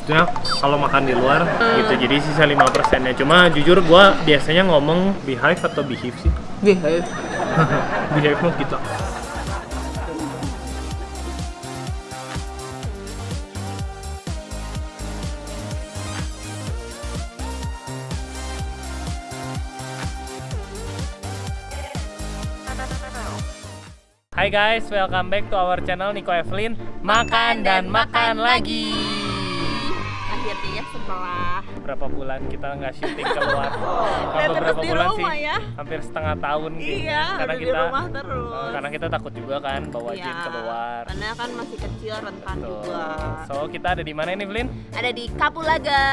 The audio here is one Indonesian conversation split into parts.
Maksudnya kalau makan di luar gitu, jadi sisa 5%-nya. Cuma jujur gue biasanya ngomong beehive atau beehive sih? Beehive. Beehive mah kita. Hai guys, welcome back to our channel Nico Evelyn. Makan dan makan lagi. Akhirnya setelah Berapa bulan kita nggak syuting keluar? terus Beberapa di bulan rumah sih, ya. hampir setengah tahun gitu. Iya, Karena udah di kita rumah terus. karena kita takut juga kan bawa Iya, Jin keluar. karena kan masih kecil, rentan Tuh. juga. So kita ada di mana ini, Vlin? Ada di Kapulaga.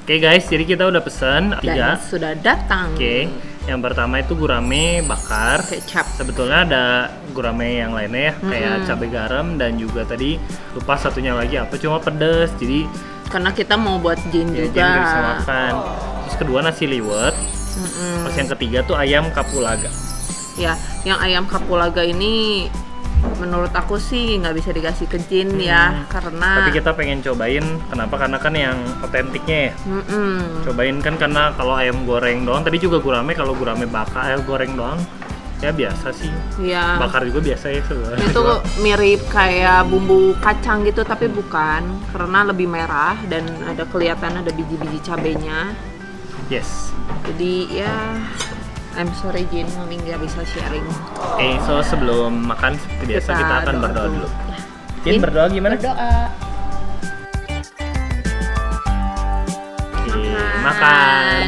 Oke guys, jadi kita udah pesen 3. Dan sudah datang. Oke, yang pertama itu gurame bakar. Kecap. Sebetulnya ada gurame yang lainnya ya, kayak cabai garam dan juga tadi lupa satunya lagi apa, cuma pedes. Jadi Karena kita mau buat Jin ya, juga. jadi nggak bisa makan. Terus kedua nasi liwet. Terus yang ketiga tuh ayam kapulaga. Ya, yang ayam Kapulaga ini menurut aku sih nggak bisa dikasih ke Jin ya, karena Tapi kita pengen cobain, kenapa? Karena kan yang otentiknya ya. Cobain kan, karena kalau ayam goreng doang, tadi juga gurame, kalau gurame bakar, ayam goreng doang ya biasa sih. ya Bakar juga biasa ya sebenarnya. itu mirip kayak bumbu kacang gitu, tapi bukan, karena lebih merah dan ada kelihatan ada biji-biji cabenya. Yes. Jadi ya I'm sorry Jin, kami nggak bisa sharing. Oke, so sebelum makan seperti biasa kita akan doa berdoa dulu. Jin, Jin, berdoa gimana? Berdoa. Oke, makan.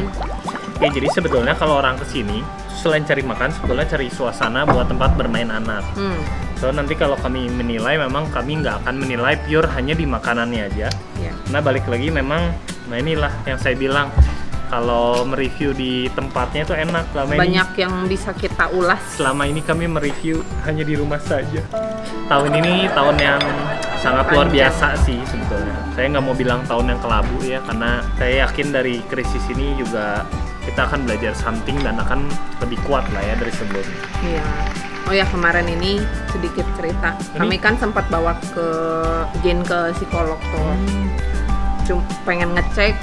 Oke, jadi sebetulnya kalau orang kesini selain cari makan, sebetulnya cari suasana buat tempat bermain anak. So nanti kalau kami menilai, memang kami nggak akan menilai pure hanya di makanannya aja. Ya. Nah balik lagi memang, nah inilah yang saya bilang, kalau mereview di tempatnya itu enak. Banyak yang bisa kita ulas. Selama ini kami mereview hanya di rumah saja. Tahun ini tahun yang sangat luar biasa sih sebetulnya. Saya nggak mau bilang tahun yang kelabu ya, karena saya yakin dari krisis ini juga kita akan belajar something dan akan lebih kuat lah ya dari sebelumnya. Iya. Oh ya, kemarin ini sedikit cerita. Kami kan sempat bawa ke Jin ke psikolog tuh. Pengen ngecek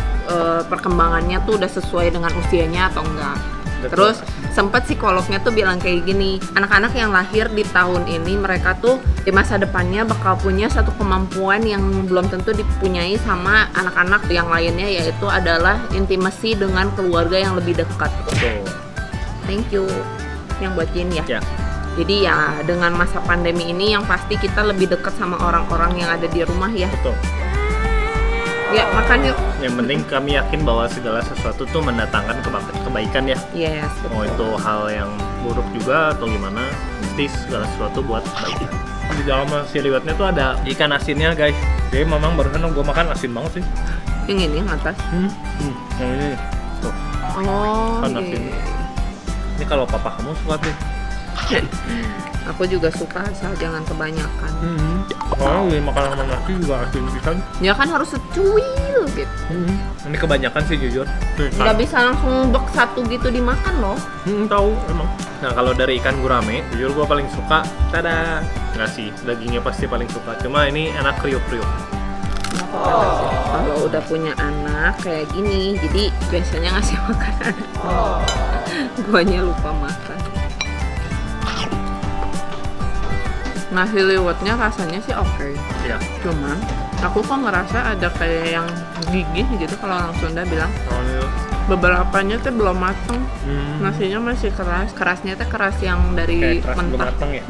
perkembangannya tuh udah sesuai dengan usianya atau enggak. Betul. Terus sempat psikolognya tuh bilang kayak gini, anak-anak yang lahir di tahun ini mereka tuh di masa depannya bakal punya satu kemampuan yang belum tentu dipunyai sama anak-anak yang lainnya, yaitu adalah intimasi dengan keluarga yang lebih dekat. Betul. Thank you. Yang buat Jin ya. Ya. Jadi ya dengan masa pandemi ini yang pasti kita lebih dekat sama orang-orang yang ada di rumah ya. Betul. Ya, makan yuk. Yang penting kami yakin bahwa segala sesuatu tuh mendatangkan kebaikan ya. Yes, Mau itu hal yang buruk juga atau gimana, mesti segala sesuatu buat kebaikan. Di dalam nasi liwetnya tuh ada ikan asinnya guys. Jadi memang barusan gue makan asin banget sih. Yang ini yang atas. Yang ini tuh. Oh, Kan iya. asin. Ini kalau papa kamu suka sih. Aku juga suka, asal jangan kebanyakan. Kalau makan sama nasi juga asin pisan. Ya kan harus secuil gitu. Ini kebanyakan sih jujur. Nggak bisa langsung bek satu gitu dimakan loh. Tahu emang. Nah kalau dari ikan gurame, jujur gue paling suka. Tada. Nggak sih, dagingnya pasti paling suka. Cuma ini enak kriuk-kriuk. Kalau udah punya anak kayak gini, jadi biasanya ngasih makan anak. Guanya lupa makan. Nasi liwetnya rasanya sih oke. Iya. Cuman aku kok ngerasa ada kayak yang gigih gitu kalau orang Sunda bilang. Beberapanya tuh belum mateng. Nasinya masih keras. Kerasnya tuh keras yang dari Kayak keras belum mentah. mateng ya.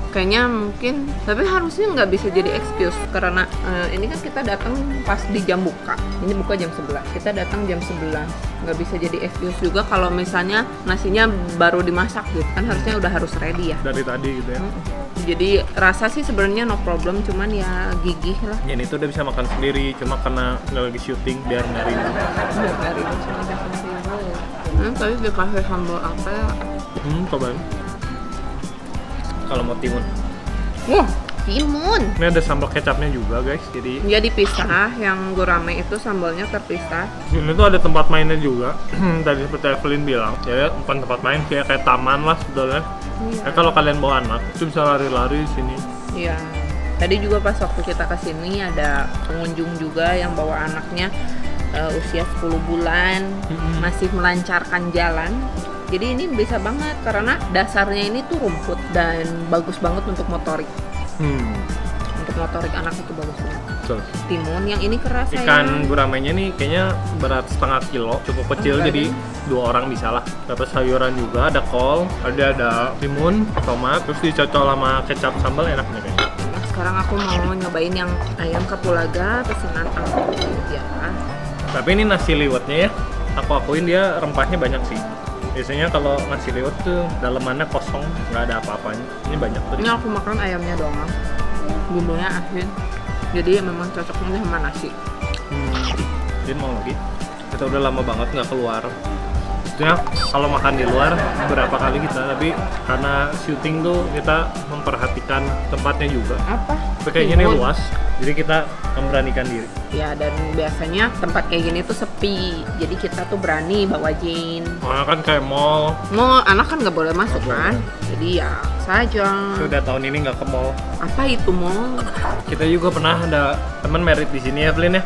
Kayaknya mungkin, tapi harusnya nggak bisa jadi excuse karena ini kan kita datang pas di jam buka. Ini buka jam 11. Kita datang jam 11. Nggak bisa jadi excuse juga kalau misalnya nasinya baru dimasak gitu. Kan harusnya udah harus ready ya. Dari tadi gitu ya. Jadi rasa sih sebenarnya no problem, cuman ya gigih lah. Ini tuh udah bisa makan sendiri, cuma karena nggak lagi syuting biar nggak ribet. Tapi dikasih sambal apa ya? Cobain. Kalau mau timun. Wah, timun. Ini ada sambal kecapnya juga guys, jadi Dia dipisah, yang gurame itu sambalnya terpisah. ini tuh ada tempat mainnya juga. Tadi seperti Evelyn bilang, ya bukan tempat main, kayak taman lah sebetulnya. Iya. Kalau kalian bawa anak, itu bisa lari-lari di sini. Iya. Tadi juga pas waktu kita kesini ada pengunjung juga yang bawa anaknya usia 10 bulan, masih melancarkan jalan. Jadi ini bisa banget karena dasarnya ini tuh rumput dan bagus banget untuk motorik. Untuk motorik anak itu bagus banget. Betul. Timun yang ini keras Ikan guramenya nih kayaknya berat setengah kilo, cukup kecil, jadi 2 orang bisa lah. Dapat sayuran juga, ada kol, ada timun, tomat, terus dicocol sama kecap sambal, enak nih kayaknya. Nah, sekarang aku mau nyobain yang ayam kapulaga pesanan aku ya. Tapi ini nasi liwetnya ya, aku akuin dia rempahnya banyak sih. Biasanya kalau nasi liwet tuh dalemannya kosong, nggak ada apa-apanya. Ini banyak tuh. Ini aku makan ayamnya doang. Bumbunya asin. Jadi memang cocoknya sama nasi. Jadi mau lagi. Kita udah lama banget nggak keluar. Maksudnya kalau makan di luar berapa kali kita, tapi karena syuting tuh kita memperhatikan tempatnya juga. Apa? Tapi kayaknya ini Timun. luas, jadi kita memberanikan diri. Ya, dan biasanya tempat kayak gini tuh sepi. Jadi kita tuh berani bawa Jin. Soalnya kan kayak mall. Mau anak kan nggak boleh masuk Nggak kan? Jadi ya saja. Sudah tahun ini nggak ke mall. Apa itu mau? Kita juga pernah ada teman merit di sini ya, Evelyn ya.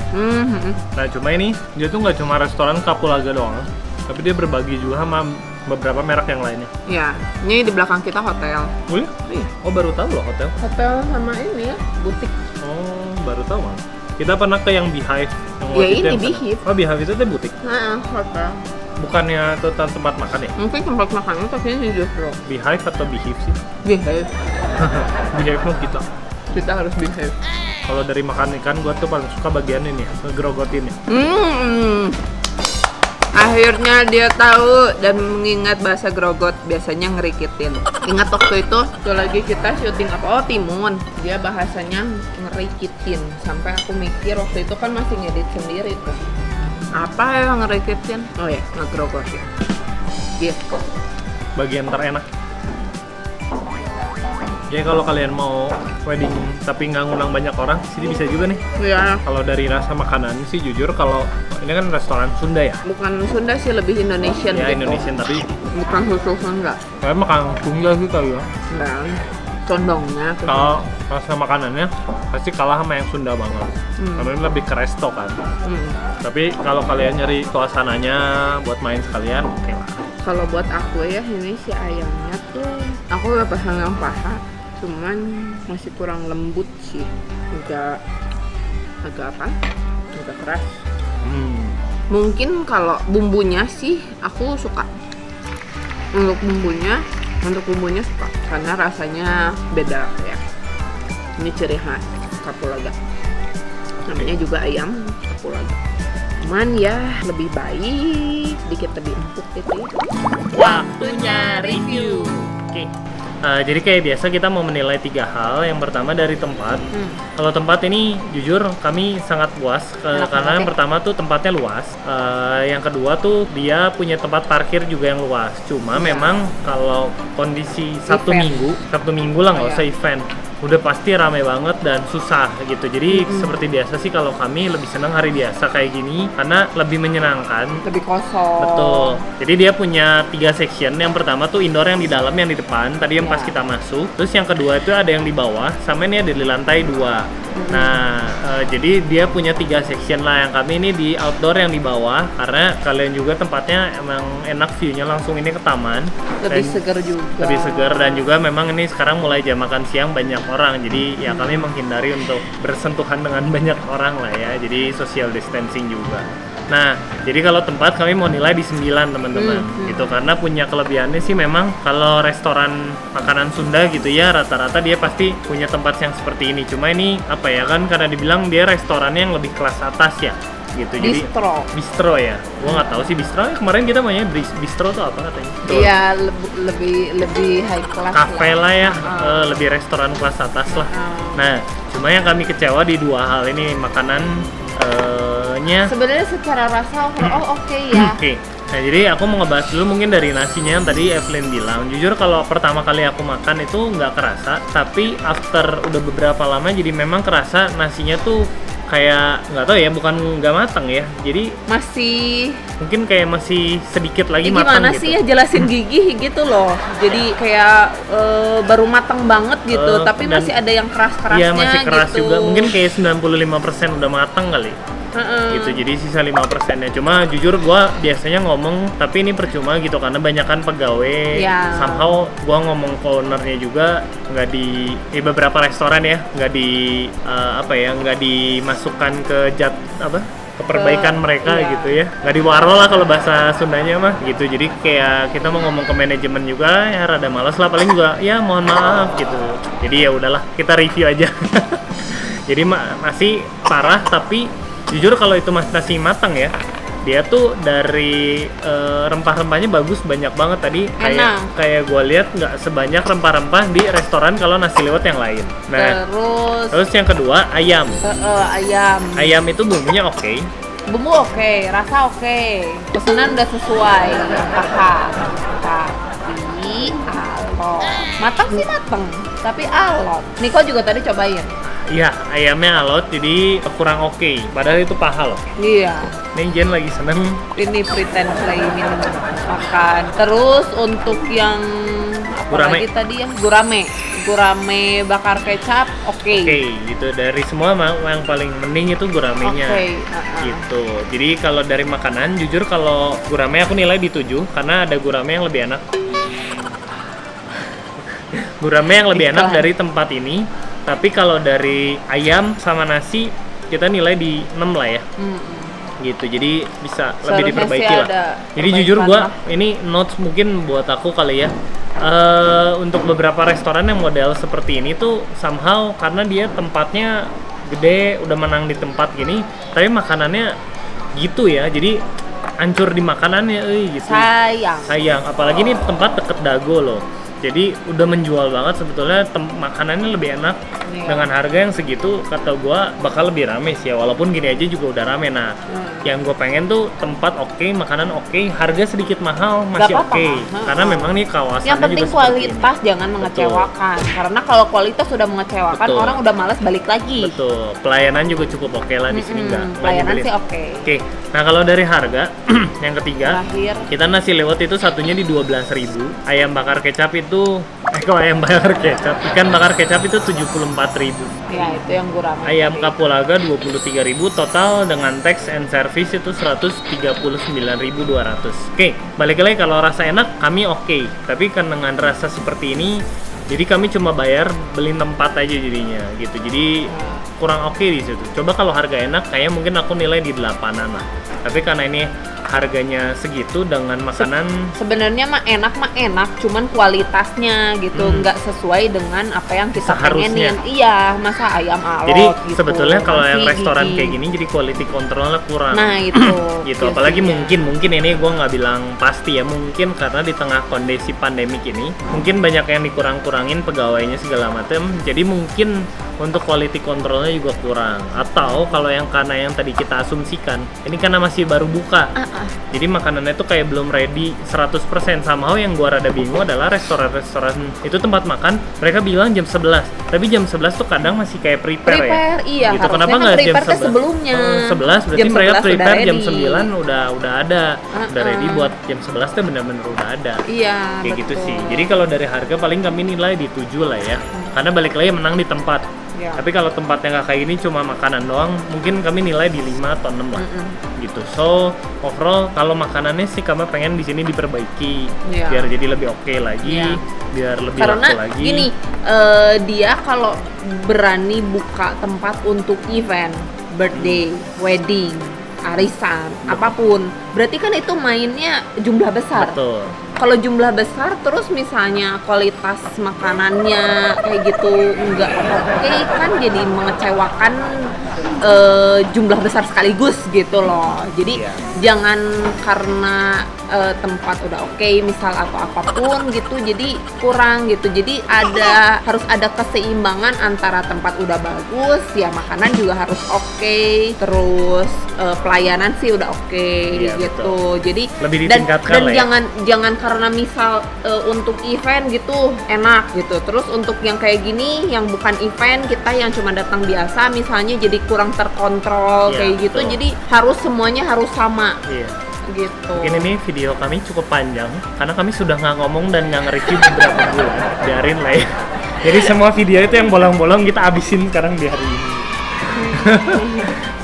Nah cuma ini dia tuh nggak cuma restoran Kapulaga doang, tapi dia berbagi juga sama beberapa merek yang lainnya. Ya, ini di belakang kita hotel. Oh iya? Oh baru tahu loh hotel. Hotel sama ini ya, butik. Oh baru tahu malah. Kita pernah ke yang Beehive. Yang Ya, waktu itu ini yang sana. Beehive. Oh Beehive itu tuh butik. Nah, hotel. Bukannya itu tempat makan ya? Mungkin tempat makannya tapi ini justru Beehive atau Beehive sih? behave. Beehive mah kita. Kita harus behave. Kalau dari makan ikan, gua tuh paling suka bagian ini ya, ngegrogotin ya. Akhirnya dia tahu dan mengingat bahasa grogot, biasanya ngerikitin. Ingat waktu itu lagi kita syuting apa? Oh, timun. Dia bahasanya ngerikitin. Sampai aku mikir waktu itu kan masih ngedit sendiri tuh. Apa yang ngerikitin? Oh ya, ngegrogotin. Gitu. Bagian terenak. Ya kalau kalian mau wedding tapi nggak ngundang banyak orang, sini bisa juga nih. Ya, Kalau dari rasa makanan sih jujur kalau ini kan restoran Sunda ya. bukan Sunda sih, lebih Indonesian Ya gitu. Indonesian tapi Bukan khusus Sunda. kayak makan Sunda sih kali ya. Dan condongnya ke Kalau rasa makanannya pasti kalah sama yang Sunda banget. Karena ini lebih ke resto kan. Tapi kalau kalian nyari suasananya buat main sekalian, oke lah. Kalau buat aku ya, ini si ayamnya tuh aku udah pesan yang paha, cuman masih kurang lembut sih, agak apa? Agak keras. Mungkin kalau bumbunya sih aku suka. Untuk bumbunya suka karena rasanya beda ya. Ini ciri khas kapulaga. Namanya juga ayam kapulaga. Cuman ya lebih baik sedikit lebih empuk gitu ya. Waktunya review. Oke. Jadi kayak biasa kita mau menilai 3 hal. Yang pertama dari tempat. Kalau tempat ini jujur kami sangat puas karena yang pertama tuh tempatnya luas. Yang kedua tuh dia punya tempat parkir juga yang luas. Cuma memang kalau kondisi Sabtu Minggu lah nggak usah event. Udah pasti ramai banget dan susah gitu. Jadi seperti biasa sih kalau kami lebih senang hari biasa kayak gini karena lebih menyenangkan. Lebih kosong. Betul. Jadi dia punya 3 section. Yang pertama tuh indoor yang di dalam, yang di depan. Tadi yang pas kita masuk. Terus yang kedua itu ada yang di bawah. Sama ini ada di lantai 2. Nah, jadi dia punya 3 section lah. Yang kami ini di outdoor yang di bawah. Karena kalian juga tempatnya emang enak view-nya langsung ini ke taman. Lebih Dan segar juga. lebih segar dan juga memang ini sekarang mulai jam makan siang banyak orang. Jadi ya kami menghindari untuk bersentuhan dengan banyak orang lah ya. Jadi social distancing juga. Nah, jadi kalau tempat kami mau nilai di 9 teman-teman. Gitu karena punya kelebihannya sih memang kalau restoran makanan Sunda gitu ya rata-rata dia pasti punya tempat yang seperti ini. Cuma ini apa ya kan karena dibilang dia restorannya yang lebih kelas atas ya. Gitu. Jadi bistro ya. Gua nggak tahu sih bistro. Kemarin kita namanya bistro tuh apa katanya? Iya, lebih high class. Cafe lah ya, lebih restoran kelas atas lah. Nah, cuma yang kami kecewa di dua hal ini makanan nya sebenarnya secara rasa overall oke ya. Oke. Nah, jadi aku mau ngebahas dulu mungkin dari nasinya yang tadi Evelyn bilang. Jujur kalau pertama kali aku makan itu nggak kerasa, tapi after udah beberapa lama jadi memang kerasa nasinya tuh kayak nggak tahu ya, bukan nggak matang ya. Jadi masih mungkin kayak masih sedikit lagi matang gimana gitu. sih ya jelasin gigih gitu loh. Jadi kayak baru matang banget gitu, tapi dan- masih ada yang keras-kerasnya Iya, masih keras gitu. juga. Mungkin kayak 95% udah matang kali. Gitu, jadi sisa 5%-nya. Cuma jujur gua biasanya ngomong, tapi ini percuma gitu karena banyakan pegawai. Ya. Somehow gua ngomong ke ownernya juga nggak di beberapa restoran ya, nggak di nggak dimasukkan ke keperbaikan mereka iya. gitu ya, nggak diwaro lah kalau bahasa Sundanya mah gitu. Jadi kayak kita mau ngomong ke manajemen juga ya rada malas lah, paling juga ya mohon maaf gitu. Jadi ya udahlah kita review aja. Jadi nasi parah, tapi jujur kalau itu nasi matang ya, dia tuh dari rempah-rempahnya bagus, banyak banget tadi. Kayak gue lihat nggak sebanyak rempah-rempah di restoran kalau nasi liwet yang lain. Nah, terus yang kedua ayam. Ayam itu bumbunya oke. Bumbu oke, rasa oke, pesanan udah sesuai, paham. Tapi alot, matang sih matang, tapi alot. Niko juga tadi cobain. Iya, ayamnya alot, jadi kurang oke. Padahal itu paha loh. Iya. Nih Jen lagi seneng. Ini pretend play minum makan. Terus untuk yang Gurame. lagi tadi ya, gurame bakar kecap, oke. Oke, gitu. Dari semua yang paling mending itu guramenya. Gitu. Jadi kalau dari makanan, jujur kalau gurame aku nilai di 7 karena ada gurame yang lebih enak. Gurame yang lebih enak dari tempat ini. Tapi kalau dari ayam sama nasi kita nilai di 6 lah ya. Gitu. Jadi bisa lebih diperbaiki lah. Jadi jujur gua ini notes mungkin buat aku kali ya. Untuk beberapa restoran yang model seperti ini tuh somehow karena dia tempatnya gede, udah menang di tempat gini, tapi makanannya gitu ya. Jadi hancur di makanannya gitu. Sayang, apalagi ini tempat deket Dago loh. Jadi udah menjual banget sebetulnya, makanannya lebih enak. Dengan harga yang segitu kata gua bakal lebih rame sih ya, walaupun gini aja juga udah rame. Nah, yang gue pengen tuh tempat oke, makanan oke, harga sedikit mahal masih oke. Karena memang nih kawasannya yang penting juga kualitas jangan mengecewakan. Karena kalau kualitas sudah mengecewakan, orang udah malas balik lagi. Betul. Pelayanan juga cukup oke lah di sini pelayanan sih oke. Oke. Nah, kalau dari harga yang ketiga, kita nasi lewat itu satunya di 12.000. Ayam bakar kecap itu ikan bakar kecap itu 74.000. Ya, itu yang gurame. Ayam kapulaga 23.000, total dengan tax and service itu 139.200. Oke, balik lagi kalau rasa enak kami oke. Tapi kan dengan rasa seperti ini jadi kami cuma bayar beli tempat aja jadinya gitu. Jadi kurang oke di situ. Coba kalau harga enak kayak mungkin aku nilai di 8-an lah. Tapi karena ini harganya segitu dengan makanan sebenarnya mah enak, cuman kualitasnya gitu nggak sesuai dengan apa yang kita pengenin. Iya, masa ayam alot. Jadi gitu. sebetulnya kalau yang restoran kayak gini jadi quality controlnya kurang. Nah itu. Gitu. Apalagi mungkin ini gue nggak bilang pasti ya, mungkin karena di tengah kondisi pandemik ini mungkin banyak yang dikurang-kurangin pegawainya segala macam. Jadi mungkin untuk quality controlnya juga kurang. Atau kalau yang karena yang tadi kita asumsikan ini karena masih baru buka. Jadi makanannya tuh kayak belum ready 100%. Somehow yang gua rada bingung adalah restoran-restoran itu tempat makan mereka bilang jam 11, tapi jam 11 tuh kadang masih kayak prepare ya. Iya, gitu. Kenapa nggak jam 11? Sebelumnya 11 berarti mereka prepare jam 9 udah ada. Udah ready buat jam 11 tuh benar-benar udah ada. Iya, kayak gitu sih. Jadi kalau dari harga paling kami nilai di 7 lah ya. Karena balik lagi menang di tempat. Tapi kalau tempatnya nggak kayak gini cuma makanan doang, mungkin kami nilai di 5 atau 6 lah. Gitu. So, overall kalau makanannya sih kami pengen di sini diperbaiki biar jadi lebih oke lagi, biar lebih laku lagi. Karena gini, dia kalau berani buka tempat untuk event, birthday, wedding, arisan, apapun. Berarti kan itu mainnya jumlah besar. Betul. Kalau jumlah besar terus misalnya kualitas makanannya kayak gitu nggak oke kan jadi mengecewakan jumlah besar sekaligus gitu loh. Jadi Iya. jangan karena tempat udah oke misal atau apapun gitu jadi kurang gitu. Jadi harus ada keseimbangan antara tempat udah bagus ya makanan juga harus oke, terus pelayanan sih udah oke Iya, gitu. Jadi Lebih dan ditingkatkan lah ya. jangan karena misal untuk event gitu enak gitu terus untuk yang kayak gini yang bukan event kita yang cuma datang biasa misalnya jadi kurang terkontrol Iya, kayak gitu betul. jadi semuanya harus sama Iya. gitu. Mungkin ini video kami cukup panjang karena kami sudah nggak ngomong dan nggak nge-review beberapa bulan. Biarin lah ya. Jadi semua video itu yang bolong-bolong kita abisin sekarang di hari ini.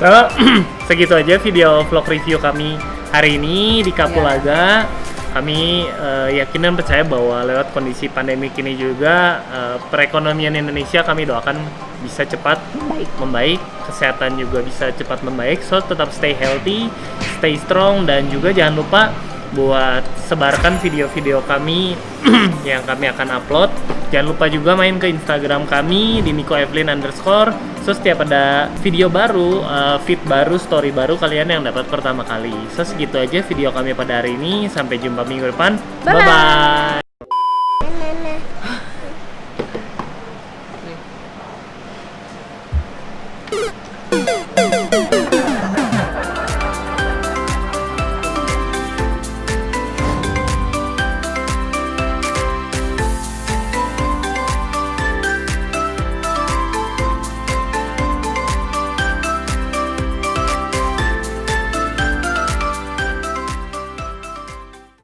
So, segitu aja video vlog review kami hari ini di Kapulaga. Kami yakin dan percaya bahwa lewat kondisi pandemi ini juga perekonomian Indonesia kami doakan bisa cepat membaik, kesehatan juga bisa cepat membaik. So tetap stay healthy, stay strong dan juga jangan lupa buat sebarkan video-video kami yang kami akan upload. Jangan lupa juga main ke Instagram kami di @niko_evelyn_. So setiap ada video baru, feed baru, story baru kalian yang dapat pertama kali. So segitu aja video kami pada hari ini. Sampai jumpa minggu depan. Bye-bye. Bye-bye.